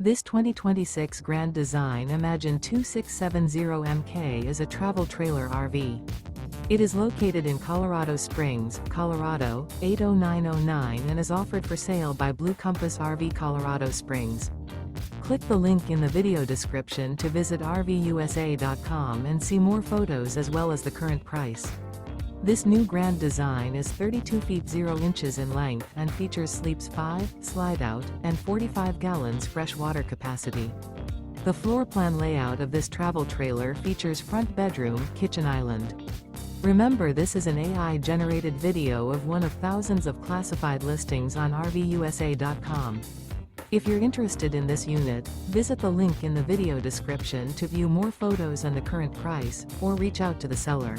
This 2026 Grand Design Imagine 2670MK is a travel trailer RV. It is located in Colorado Springs, Colorado, 80909 and is offered for sale by Blue Compass RV Colorado Springs. Click the link in the video description to visit RVUSA.com and see more photos as well as the current price. This new Grand Design is 32 feet 0 inches in length and features sleeps 5, Slideout, and 45 gallons fresh water capacity. The floor plan layout of this travel trailer features front bedroom, kitchen island. Remember, this is an AI-generated video of one of thousands of classified listings on RVUSA.com. If you're interested in this unit, visit the link in the video description to view more photos and the current price, or reach out to the seller.